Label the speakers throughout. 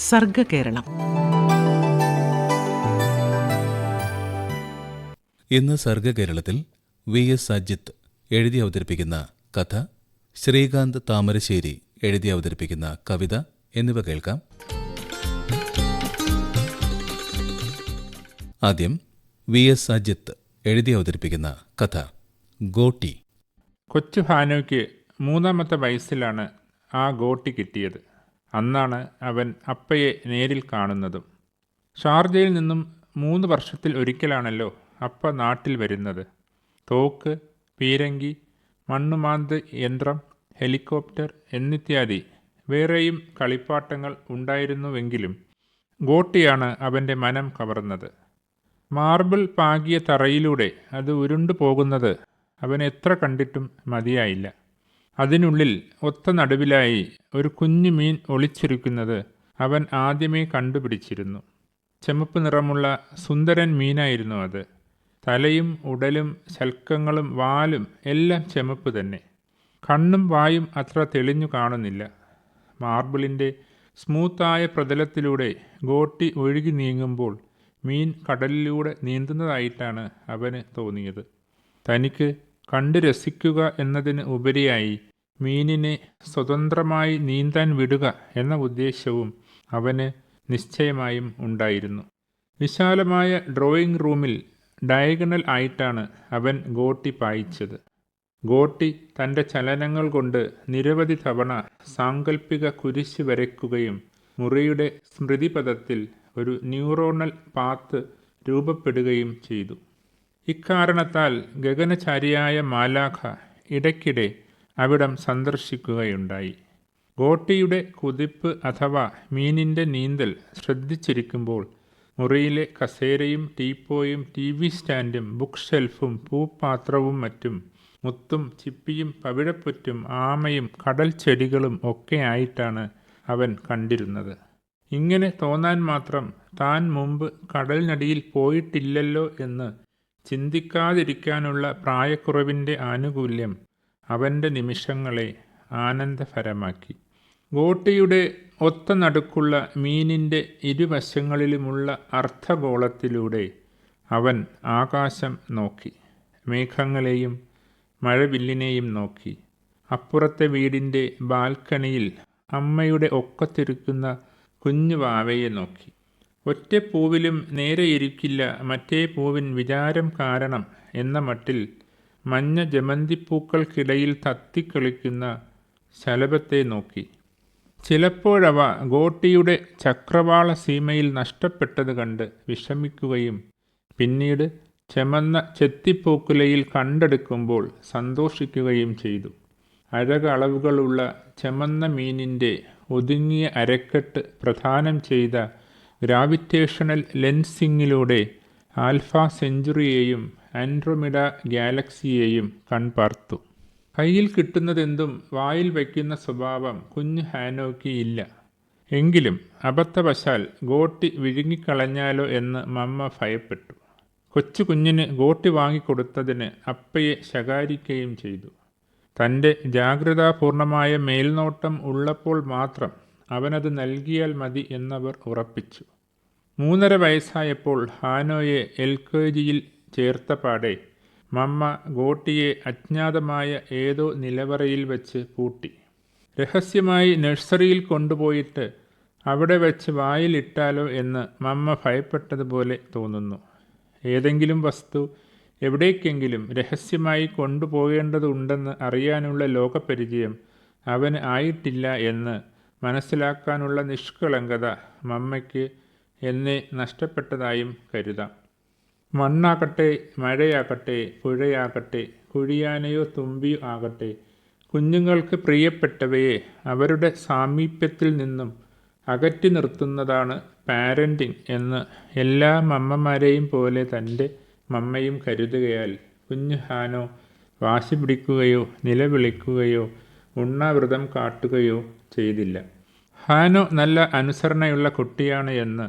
Speaker 1: സർഗകേരളം.
Speaker 2: ഇന്ന് സർഗകേരളത്തിൽ VS അജിത്ത് എഴുതി അവതരിപ്പിക്കുന്ന കഥ, ശ്രീകാന്ത് താമരശ്ശേരി എഴുതി അവതരിപ്പിക്കുന്ന കവിത എന്നിവ കേൾക്കാം. ആദ്യം VS അജിത്ത് എഴുതി അവതരിപ്പിക്കുന്ന കഥ ഗോട്ടി.
Speaker 3: കൊച്ചു ഹാനോയ്ക്ക് 3-ാമത്തെ വയസ്സിലാണ് ആ ഗോട്ടി കിട്ടിയത്. അന്നാണ് അവൻ അപ്പയെ നേരിൽ കാണുന്നതും. ഷാർജയിൽ നിന്നും 3 വർഷത്തിൽ ഒരിക്കലാണല്ലോ അപ്പ നാട്ടിൽ വരുന്നത്. തോക്ക്, പീരങ്കി, മണ്ണുമാന്ത് യന്ത്രം, ഹെലികോപ്റ്റർ എന്നിത്യാദി വേറെയും കളിപ്പാട്ടങ്ങൾ ഉണ്ടായിരുന്നുവെങ്കിലും ഗോട്ടിയാണ് അവൻ്റെ മനം കവർന്നത്. മാർബിൾ പാകിയ തറയിലൂടെ അത് ഉരുണ്ടു പോകുന്നത് അവൻ എത്ര കണ്ടിട്ടും മതിയായില്ല. അതിനുള്ളിൽ ഒത്ത നടുവിലായി ഒരു കുഞ്ഞു മീൻ ഒളിച്ചിരിക്കുന്നത് അവൻ ആദ്യമേ കണ്ടുപിടിച്ചിരുന്നു. ചെമപ്പ് നിറമുള്ള സുന്ദരൻ മീനായിരുന്നു അത്. തലയും ഉടലും ശൽക്കങ്ങളും വാലും എല്ലാം ചെമപ്പ് തന്നെ. കണ്ണും വായും അത്ര തെളിഞ്ഞു കാണുന്നില്ല. മാർബിളിൻ്റെ സ്മൂത്തായ പ്രതലത്തിലൂടെ ഗോട്ടി ഒഴുകി നീങ്ങുമ്പോൾ മീൻ കടലിലൂടെ നീന്തുന്നതായിട്ടാണ് അവന് തോന്നിയത്. തനിക്ക് കണ്ടു രസിക്കുക എന്നതിന് ഉപരിയായി മീനിനെ സ്വതന്ത്രമായി നീന്താൻ വിടുക എന്ന ഉദ്ദേശ്യവും അവന് നിശ്ചയമായും ഉണ്ടായിരുന്നു. വിശാലമായ ഡ്രോയിങ് റൂമിൽ ഡയഗണൽ ആയിട്ടാണ് അവൻ ഗോട്ടി പായിച്ചത്. ഗോട്ടി തൻ്റെ ചലനങ്ങൾ കൊണ്ട് നിരവധി തവണ സാങ്കല്പിക കുരിശ് വരയ്ക്കുകയും മുറിയുടെ സ്മൃതിപഥത്തിൽ ഒരു ന്യൂറോണൽ പാത്ത് രൂപപ്പെടുകയും ചെയ്തു. ഇക്കാരണത്താൽ ഗഗനചാരിയായ മാലാഖ ഇടയ്ക്കിടെ അവിടം സന്ദർശിക്കുകയുണ്ടായി. ഗോട്ടിയുടെ കുതിപ്പ് അഥവാ മീനിൻ്റെ നീന്തൽ ശ്രദ്ധിച്ചിരിക്കുമ്പോൾ മുറിയിലെ കസേരയും ടീപ്പോയും TV സ്റ്റാൻഡും ബുക്ക് ഷെൽഫും പൂപ്പാത്രവും മറ്റും മുത്തും ചിപ്പിയും പവിഴപ്പുറ്റും ആമയും കടൽ ചെടികളും ഒക്കെ ആയിട്ടാണ് അവൻ കണ്ടിരുന്നത്. ഇങ്ങനെ തോന്നാൻ മാത്രം താൻ മുമ്പ് കടലിനടിയിൽ പോയിട്ടില്ലല്ലോ എന്ന് ചിന്തിക്കാതിരിക്കാനുള്ള പ്രായക്കുറവിൻ്റെ ആനുകൂല്യം അവൻ്റെ നിമിഷങ്ങളെ ആനന്ദഭരമാക്കി. ഗോട്ടിയുടെ ഒത്ത നടുക്കുള്ള മീനിൻ്റെ ഇരുവശങ്ങളിലുമുള്ള അർദ്ധഗോളത്തിലൂടെ അവൻ ആകാശം നോക്കി. മേഘങ്ങളെയും മഴവില്ലിനെയും നോക്കി. അപ്പുറത്തെ വീടിൻ്റെ ബാൽക്കണിയിൽ അമ്മയുടെ ഒക്കത്തിരിക്കുന്ന കുഞ്ഞു വാവയെ നോക്കി. ഒറ്റ പൂവിലും നേരെയിരിക്കില്ല മറ്റേ പൂവിൻ വിചാരം കാരണം എന്ന മട്ടിൽ മഞ്ഞ ജമന്തിപ്പൂക്കൾക്കിടയിൽ തത്തിക്കളിക്കുന്ന ശലഭത്തെ നോക്കി. ചിലപ്പോഴവ ഗോട്ടിയുടെ ചക്രവാള സീമയിൽ നഷ്ടപ്പെട്ടത് കണ്ട് വിഷമിക്കുകയും പിന്നീട് ചെമന്ന ചെത്തിപ്പൂക്കുലയിൽ കണ്ടെടുക്കുമ്പോൾ സന്തോഷിക്കുകയും ചെയ്തു. അഴകളവുകളുള്ള ചെമന്ന മീനിൻ്റെ ഒതുങ്ങിയ അരക്കെട്ട് പ്രദാനം ചെയ്ത ഗ്രാവിറ്റേഷണൽ ലെൻസിങ്ങിലൂടെ ആൽഫ സെഞ്ചുറിയെയും ആൻഡ്രോമിഡ ഗാലക്സിയെയും കൺപാർത്തു. കയ്യിൽ കിട്ടുന്നതെന്തും വായിൽ വയ്ക്കുന്ന സ്വഭാവം കുഞ്ഞു ഹാനോയ്ക്ക് ഇല്ല. എങ്കിലും അബദ്ധവശാൽ ഗോട്ടി വിഴുങ്ങിക്കളഞ്ഞാലോ എന്ന് മമ്മ ഭയപ്പെട്ടു. കൊച്ചു കുഞ്ഞിന് ഗോട്ടി വാങ്ങിക്കൊടുത്തതിന് അപ്പയെ ശകാരിക്കുകയും ചെയ്തു. തൻ്റെ ജാഗ്രതാപൂർണമായ മേൽനോട്ടം ഉള്ളപ്പോൾ മാത്രം അവനത് നൽകിയാൽ മതി എന്നവർ ഉറപ്പിച്ചു. 3.5 വയസ്സായപ്പോൾ ഹാനോയെ LKGയിൽ ചേർത്തപാടെ മമ്മ ഗോട്ടിയെ അജ്ഞാതമായ ഏതോ നിലവറയിൽ വെച്ച് പൂട്ടി. രഹസ്യമായി നഴ്സറിയിൽ കൊണ്ടുപോയിട്ട് അവിടെ വെച്ച് വായിലിട്ടാലോ എന്ന് മമ്മ ഭയപ്പെട്ടതുപോലെ തോന്നുന്നു. ഏതെങ്കിലും വസ്തു എവിടേക്കെങ്കിലും രഹസ്യമായി കൊണ്ടുപോകേണ്ടതുണ്ടെന്ന് അറിയാനുള്ള ലോകപരിചയം അവന് ആയിട്ടില്ല എന്ന് മനസ്സിലാക്കാനുള്ള നിഷ്കളങ്കത മമ്മയ്ക്ക് എന്നെ നഷ്ടപ്പെട്ടതായും കരുതാം. മണ്ണാകട്ടെ, മഴയാകട്ടെ, പുഴയാകട്ടെ, കുഴിയാനയോ തുമ്പിയോ ആകട്ടെ, കുഞ്ഞുങ്ങൾക്ക് പ്രിയപ്പെട്ടവയെ അവരുടെ സാമീപ്യത്തിൽ നിന്നും അകറ്റി നിർത്തുന്നതാണ് പാരൻറ്റിങ് എന്ന് എല്ലാ മമ്മമാരെയും പോലെ തൻ്റെ മമ്മയും കരുതുകയാൽ കുഞ്ഞു ഹാനോ വാശി പിടിക്കുകയോ നിലവിളിക്കുകയോ ഉണ്ണാവൃതം കാട്ടുകയോ ചെയ്തില്ല. ഹാനോ നല്ല അനുസരണയുള്ള കുട്ടിയാണ് എന്ന്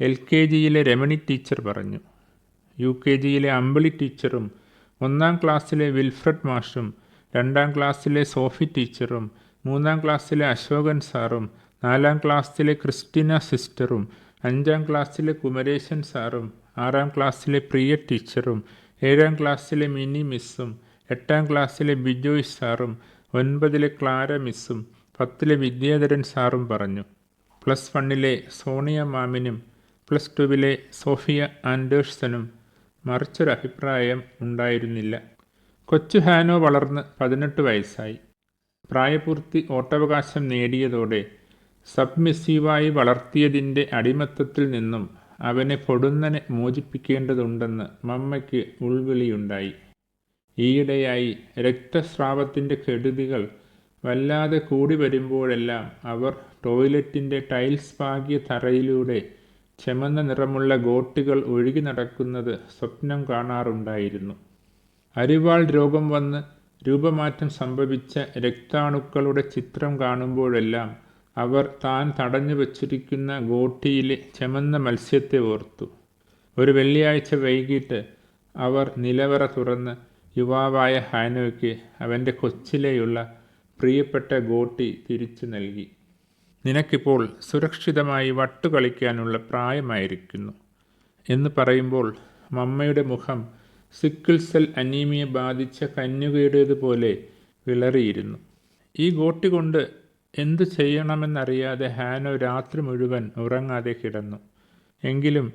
Speaker 3: LKGയിലെ രമണി ടീച്ചർ പറഞ്ഞു. UKGയിലെ അമ്പിളി ടീച്ചറും 1-ാം ക്ലാസ്സിലെ വിൽഫ്രഡ് മാഷും 2-ാം ക്ലാസ്സിലെ സോഫി ടീച്ചറും 3-ാം ക്ലാസ്സിലെ അശോകൻ സാറും 4ാം ക്ലാസ്സിലെ ക്രിസ്റ്റിന സിസ്റ്ററും 5ാം ക്ലാസ്സിലെ കുമരേശൻ സാറും 6ാം ക്ലാസ്സിലെ പ്രിയ ടീച്ചറും 7ാം ക്ലാസ്സിലെ മിനി മിസ്സും 8ാം ക്ലാസ്സിലെ ബിജോയ് സാറും 9ലെ ക്ലാര മിസ്സും 10ലെ വിദ്യാധരൻ സാറും പറഞ്ഞു. +1ലെ സോണിയ മാമിനും +2വിലെ സോഫിയ ആൻഡേഴ്സനും മറിച്ചൊരഭിപ്രായം ഉണ്ടായിരുന്നില്ല. കൊച്ചു ഹാനോ വളർന്ന് 18 വയസ്സായി. പ്രായപൂർത്തി വോട്ടവകാശം നേടിയതോടെ സബ്മിസീവായി വളർത്തിയതിൻ്റെ അടിമത്തത്തിൽ നിന്നും അവനെ പൊടുന്നനെ മോചിപ്പിക്കേണ്ടതുണ്ടെന്ന് മമ്മയ്ക്ക് ഉൾവിളിയുണ്ടായി. ഈയിടെയായി രക്തസ്രാവത്തിൻ്റെ കെടുതികൾ വല്ലാതെ കൂടി വരുമ്പോഴെല്ലാം അവർ ടോയ്ലറ്റിൻ്റെ ടൈൽസ് പാകിയ തറയിലൂടെ ചെമന്ന നിറമുള്ള ഗോട്ടികൾ ഒഴുകി നടക്കുന്നത് സ്വപ്നം കാണാറുണ്ടായിരുന്നു. അരിവാൾ രോഗം വന്ന് രൂപമാറ്റം സംഭവിച്ച രക്താണുക്കളുടെ ചിത്രം കാണുമ്പോഴെല്ലാം അവർ താൻ തടഞ്ഞു വച്ചിരിക്കുന്ന ഗോട്ടിയിലെ ചെമന്ന മത്സ്യത്തെ ഓർത്തു. ഒരു വെള്ളിയാഴ്ച വൈകിട്ട് അവർ നിലവറ തുറന്ന് യുവാവായ ഹാനോയ്ക്ക് അവൻ്റെ കൊച്ചിലെയുള്ള പ്രിയപ്പെട്ട ഗോട്ടി തിരിച്ചു നൽകി. നിനക്കിപ്പോൾ സുരക്ഷിതമായി വട്ടുകളിക്കാനുള്ള പ്രായമായിരിക്കുന്നു എന്ന് പറയുമ്പോൾ മമ്മയുടെ മുഖം സിക്കിൾ സെൽ അനീമിയ ബാധിച്ച കന്യകയുടേതുപോലെ വിളറിയിരുന്നു. ഈ ഗോട്ടി കൊണ്ട് എന്തു ചെയ്യണമെന്നറിയാതെ ഹാനോ രാത്രി മുഴുവൻ ഉറങ്ങാതെ കിടന്നു. എങ്കിലും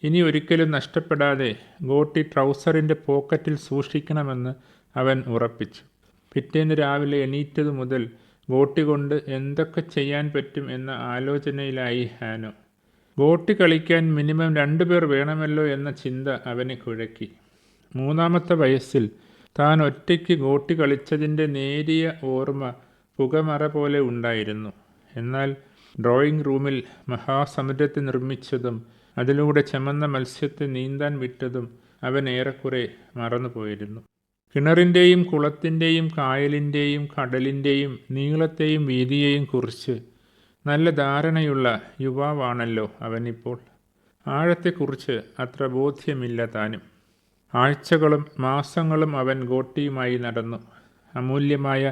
Speaker 3: ഇനി ഒരിക്കലും നഷ്ടപ്പെടാതെ ഗോട്ടി ട്രൗസറിൻ്റെ പോക്കറ്റിൽ സൂക്ഷിക്കണമെന്ന് അവൻ ഉറപ്പിച്ചു. പിറ്റേന്ന് രാവിലെ എണീറ്റതു മുതൽ ഗോട്ടി കൊണ്ട് എന്തൊക്കെ ചെയ്യാൻ പറ്റും എന്ന ആലോചനയിലായി ഹാനോ. ഗോട്ടി കളിക്കാൻ മിനിമം 2 പേർ വേണമല്ലോ എന്ന ചിന്ത അവനെ കുഴക്കി. 3ാമത്തെ വയസ്സിൽ താൻ ഒറ്റയ്ക്ക് ഗോട്ടി കളിച്ചതിൻ്റെ നേരിയ ഓർമ്മ പുകമറ പോലെ ഉണ്ടായിരുന്നു. എന്നാൽ ഡ്രോയിങ് റൂമിൽ മഹാസമുദ്രത്തെ നിർമ്മിച്ചതും അതിലൂടെ ചെമന്ന മത്സ്യത്തെ നീന്താൻ വിട്ടതും അവൻ ഏറെക്കുറെ മറന്നുപോയിരുന്നു. കിണറിൻ്റെയും കുളത്തിൻ്റെയും കായലിൻ്റെയും കടലിൻ്റെയും നീളത്തെയും വീതിയെയും കുറിച്ച് നല്ല ധാരണയുള്ള യുവാവാണല്ലോ അവനിപ്പോൾ. ആഴത്തെക്കുറിച്ച് അത്ര ബോധ്യമില്ല താനും. ആഴ്ചകളും മാസങ്ങളും അവൻ ഗോട്ടിയുമായി നടന്നു. അമൂല്യമായ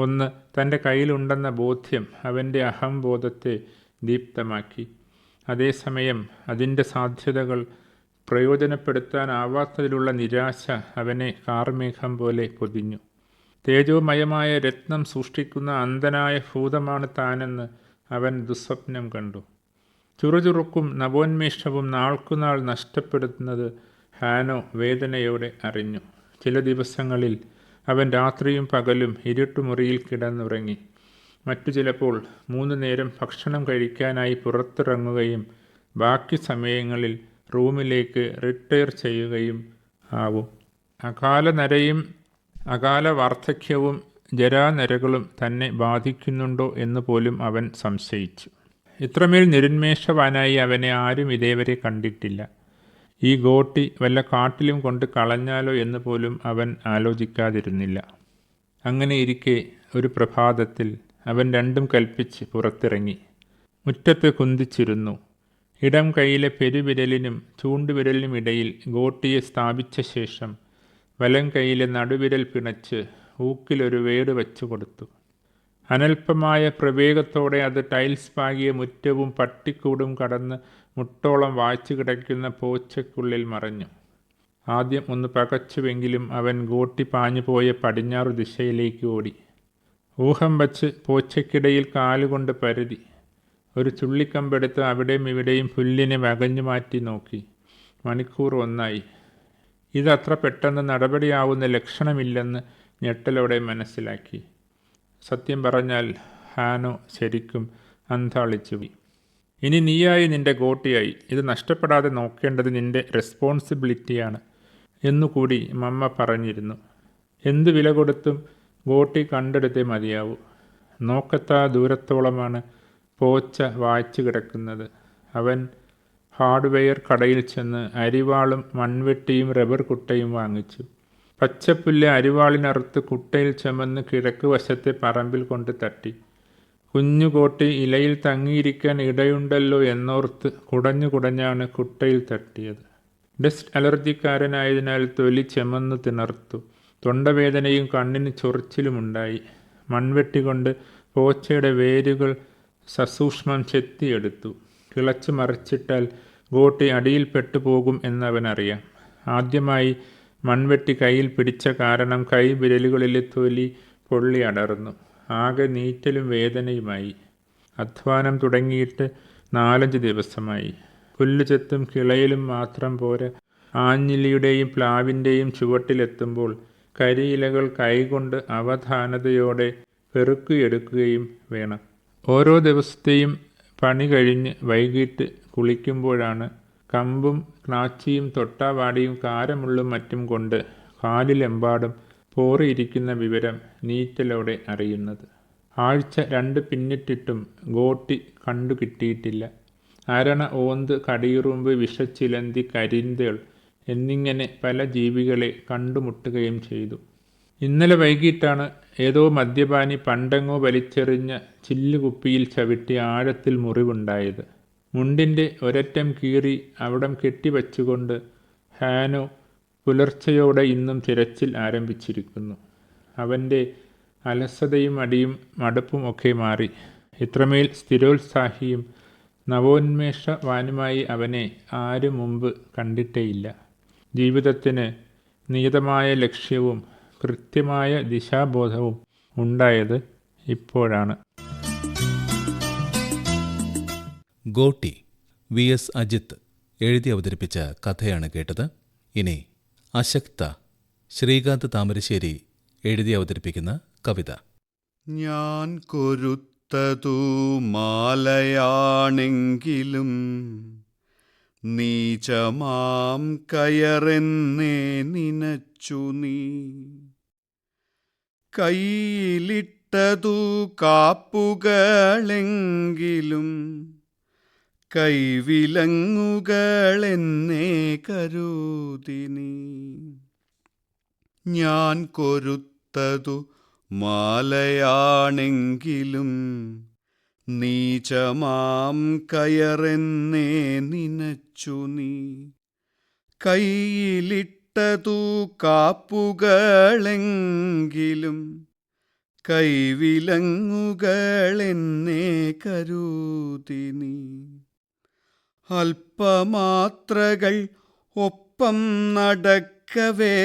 Speaker 3: ഒന്ന് തൻ്റെ കയ്യിലുണ്ടെന്ന ബോധ്യം അവൻ്റെ അഹംബോധത്തെ ദീപ്തമാക്കി. അതേസമയം അതിൻ്റെ സാധ്യതകൾ പ്രയോജനപ്പെടുത്താനാവാത്തതിലുള്ള നിരാശ അവനെ കാർമേഘം പോലെ പൊതിഞ്ഞു. തേജോമയമായ രത്നം സൃഷ്ടിക്കുന്ന അന്ധനായ ഭൂതമാണ് താനെന്ന് അവൻ ദുസ്വപ്നം കണ്ടു. ചുറുചുറുക്കും നവോന്മേഷവും നാൾക്കുനാൾ നഷ്ടപ്പെടുന്നത് ഹാനോ വേദനയോടെ അറിഞ്ഞു. ചില ദിവസങ്ങളിൽ അവൻ രാത്രിയും പകലും ഇരുട്ടുമുറിയിൽ കിടന്നുറങ്ങി. മറ്റു ചിലപ്പോൾ 3 നേരം ഭക്ഷണം കഴിക്കാനായി പുറത്തിറങ്ങുകയും ബാക്കി സമയങ്ങളിൽ റൂമിലേക്ക് റിട്ടയർ ചെയ്യുകയും ആവും. അകാലനരയും അകാല വാർദ്ധക്യവും ജരാനരകളും തന്നെ ബാധിക്കുന്നുണ്ടോ എന്ന് പോലും അവൻ സംശയിച്ചു. ഇത്രമേൽ നിരുന്മേഷവാനായി അവനെ ആരും ഇതേവരെ കണ്ടിട്ടില്ല. ഈ ഗോട്ടി വല്ല കാട്ടിലും കൊണ്ട് കളഞ്ഞാലോ എന്ന് പോലും അവൻ ആലോചിക്കാതിരുന്നില്ല. അങ്ങനെയിരിക്കെ ഒരു പ്രഭാതത്തിൽ അവൻ രണ്ടും കൽപ്പിച്ച് പുറത്തിറങ്ങി. മുറ്റത്ത് കുന്തിച്ചിരുന്നു. ഇടം കൈയിലെ പെരുവിരലിനും ചൂണ്ടുവിരലിനും ഇടയിൽ ഗോട്ടിയെ സ്ഥാപിച്ച ശേഷം വലം കൈയിലെ നടുവിരൽ പിണച്ച് ഊക്കിലൊരു വേട് വച്ചു കൊടുത്തു. അനൽപമായ പ്രവേഗത്തോടെ അത് ടൈൽസ് പാകിയ മുറ്റവും പട്ടിക്കൂടും കടന്ന് മുട്ടോളം വായിച്ചു കിടക്കുന്ന പോച്ചയ്ക്കുള്ളിൽ മറഞ്ഞു. ആദ്യം ഒന്ന് പകച്ചുവെങ്കിലും അവൻ ഗോട്ടി പാഞ്ഞുപോയ പടിഞ്ഞാറു ദിശയിലേക്ക് ഓടി. ഊഹം വച്ച് പോച്ചയ്ക്കിടയിൽ കാലുകൊണ്ട് പരതി. ഒരു ചുള്ളിക്കമ്പെടുത്ത് അവിടെയും ഇവിടെയും പുല്ലിനെ വകഞ്ഞു മാറ്റി നോക്കി. മണിക്കൂർ 1 ഇതത്ര പെട്ടെന്ന് നടപടിയാവുന്ന ലക്ഷണമില്ലെന്ന് ഞെട്ടലോടെ മനസ്സിലാക്കി. സത്യം പറഞ്ഞാൽ ഹാനോ ശരിക്കും അന്താളിച്ചുപോയി. ഇനി നീയായി നിന്റെ ഗോട്ടിയായി. ഇത് നഷ്ടപ്പെടാതെ നോക്കേണ്ടത് നിന്റെ റെസ്പോൺസിബിലിറ്റിയാണ് എന്നുകൂടി മമ്മ പറഞ്ഞിരുന്നു. എന്ത് വില കൊടുത്തും ഗോട്ടി കണ്ടെടുത്തേ മതിയാവൂ. നോക്കത്താ ദൂരത്തോളമാണ് പോച്ച വായിച്ചു കിടക്കുന്നത്. അവൻ ഹാർഡ്വെയർ കടയിൽ ചെന്ന് അരിവാളും മൺവെട്ടിയും റബ്ബർ കുട്ടയും വാങ്ങിച്ചു. പച്ചപ്പുല്ല് അരിവാളിനറുത്ത് കുട്ടയിൽ ചുമന്ന് കിഴക്ക് വശത്തെ പറമ്പിൽ കൊണ്ട് തട്ടി. കുഞ്ഞുകോട്ടി ഇലയിൽ തങ്ങിയിരിക്കാൻ ഇടയുണ്ടല്ലോ എന്നോർത്ത് കുടഞ്ഞാണ് കുട്ടയിൽ തട്ടിയത്. ഡസ്റ്റ് അലർജിക്കാരനായതിനാൽ തൊലി ചെമന്നു തിണർത്തു. തൊണ്ടവേദനയും കണ്ണിന് ചൊറിച്ചിലുമുണ്ടായി. മൺവെട്ടി കൊണ്ട് പോച്ചയുടെ വേരുകൾ സസൂക്ഷ്മം ചെത്തിയെടുത്തു. കിളച്ചു മറിച്ചിട്ടാൽ ഗോട്ടി അടിയിൽ പെട്ടുപോകും എന്നവനറിയാം. ആദ്യമായി മൺവെട്ടി കയ്യിൽ പിടിച്ച കാരണം കൈ വിരലുകളിലെ തൊലി പൊള്ളി അടർന്നു. ആകെ നീറ്റലും വേദനയുമായി. അധ്വാനം തുടങ്ങിയിട്ട് 4-5 ദിവസമായി. പുല്ല് ചെത്തും കിളയിലും മാത്രം പോരാ, ആഞ്ഞിലിയുടെയും പ്ലാവിൻ്റെയും ചുവട്ടിലെത്തുമ്പോൾ കരിയിലകൾ കൈകൊണ്ട് അവധാനതയോടെ പെറുക്കിയെടുക്കുകയും വേണം. ഓരോ ദിവസത്തെയും പണി കഴിഞ്ഞ് വൈകിട്ട് കുളിക്കുമ്പോഴാണ് കമ്പും ക്നാച്ചിയും തൊട്ടാവാടിയും കാരമുള്ളും മറ്റും കൊണ്ട് കാലിലെമ്പാടും പോറിയിരിക്കുന്ന വിവരം നീറ്റലോടെ അറിയുന്നത്. ആഴ്ച 2 പിന്നിട്ടിട്ടും ഗോട്ടി കണ്ടു കിട്ടിയിട്ടില്ല. അരണ, ഓന്ത്, കടിയുറുമ്പ്, വിഷച്ചിലന്തി, കരിന്തേൾ എന്നിങ്ങനെ പല ജീവികളെ കണ്ടുമുട്ടുകയും ചെയ്തു. ഇന്നലെ വൈകിട്ടാണ് ഏതോ മദ്യപാനി പണ്ടെങ്ങോ വലിച്ചെറിഞ്ഞ ചില്ലുകുപ്പിയിൽ ചവിട്ടി ആഴത്തിൽ മുറിവുണ്ടായത്. മുണ്ടിൻ്റെ ഒരറ്റം കീറി അവിടം കെട്ടിവച്ചുകൊണ്ട് ഹാനോ പുലർച്ചയോടെ ഇന്നും തിരച്ചിൽ ആരംഭിച്ചിരിക്കുന്നു. അവൻ്റെ അലസതയും മടിയും മടുപ്പും ഒക്കെ മാറി. ഇത്രമേൽ സ്ഥിരോത്സാഹിയും നവോന്മേഷവാനുമായി അവനെ ആരും മുമ്പ് കണ്ടിട്ടേയില്ല. ജീവിതത്തിന് നിയതമായ ലക്ഷ്യവും കൃത്യമായ ദിശാബോധവും ഉണ്ടായത് ഇപ്പോഴാണ്.
Speaker 2: ഗോട്ടി VS അജിത്ത് എഴുതി അവതരിപ്പിച്ച കഥയാണ് കേട്ടത്. ഇനി അശക്ത ശ്രീകാന്ത് താമരശ്ശേരി എഴുതി അവതരിപ്പിക്കുന്ന കവിത.
Speaker 1: ഞാൻ കൊരുത്തതു മാലയാണെങ്കിലും നീചമാം കയറെന്നേ നിനച്ചു നീ. കൈയിലിട്ടതു കാപ്പുകളെങ്കിലും കൈവിലങ്ങുകളെന്നേ കരുതിനി. ഞാൻ കൊരുത്തതു മാലയാണെങ്കിലും നീചമാം കയറെന്നേ നിനച്ചു നീ. കൈയിലിട്ടതു കാപ്പുകളെങ്കിലും കൈവിലങ്ങുകളെന്നേ കരുതിനി. അല്പമാത്രകൾ ഒപ്പം നടക്കവേ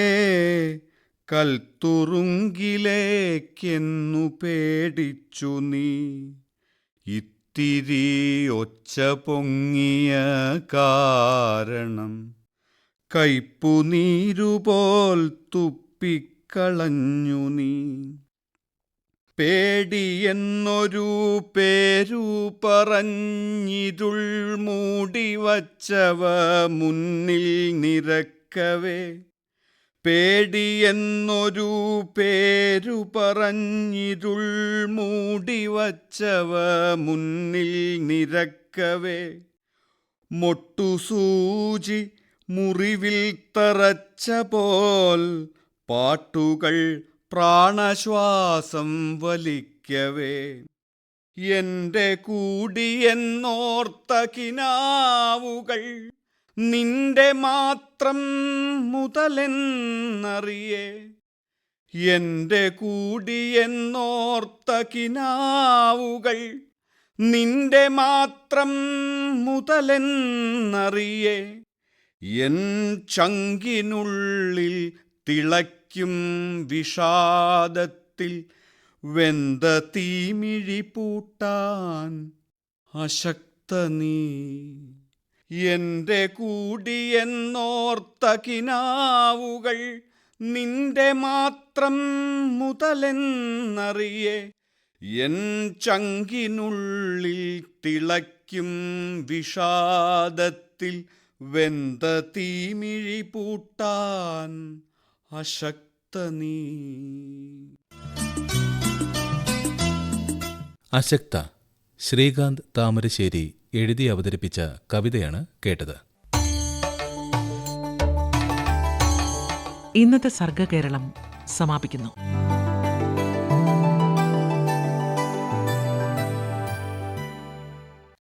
Speaker 1: കൽത്തുറുങ്കിലേക്കെന്നു പേടിച്ചു നീ. ഇത്തിരി ഒച്ച പൊങ്ങിയ കാരണം കയ്പുനീരുപോൽ തുപ്പിക്കളഞ്ഞു നീ. പേടിയെന്നൊരു പേരു പറഞ്ഞിരുൾ മൂടിവച്ചവ മുന്നിൽ നിരക്കവേ. പേടിയെന്നൊരു പേരു പറഞ്ഞിരുൾ മൂടിവച്ചവ മുന്നിൽ നിരക്കവേ. മൊട്ടുസൂചി മുറിവിൽ തറച്ച പോൽ പാട്ടുകൾ പ്രാണശ്വാസം വലിക്കവേ. എൻ്റെ കൂടിയെന്നോർത്ത കിനാവുകൾ നിന്റെ മാത്രം മുതലെന്നറിയേ. എൻ്റെ കൂടിയെന്നോർത്ത കിനാവുകൾ നിന്റെ മാത്രം മുതലെന്നറിയേ. എൻ ചങ്കിനുള്ളിൽ തിളയ്ക്കും വിഷാദത്തിൽ വെന്ത തീമിഴി പൂട്ടാൻ അശക്ത നീ. എൻ്റെ കൂടിയെന്നോർത്ത കിനാവുകൾ നിന്റെ മാത്രം മുതലെന്നറിയേ. എൻ ചങ്കിനുള്ളിൽ തിളയ്ക്കും വിഷാദത്തിൽ വെന്ത തീമിഴി പൂട്ടാൻ അശക്ത നീ.
Speaker 2: അശക്ത ശ്രീകാന്ത് താമരശ്ശേരി എഴുതി അവതരിപ്പിച്ച കവിതയാണ് കേട്ടത്.
Speaker 4: ഇന്നത്തെ സർഗകേരളം സമാപിക്കുന്നു.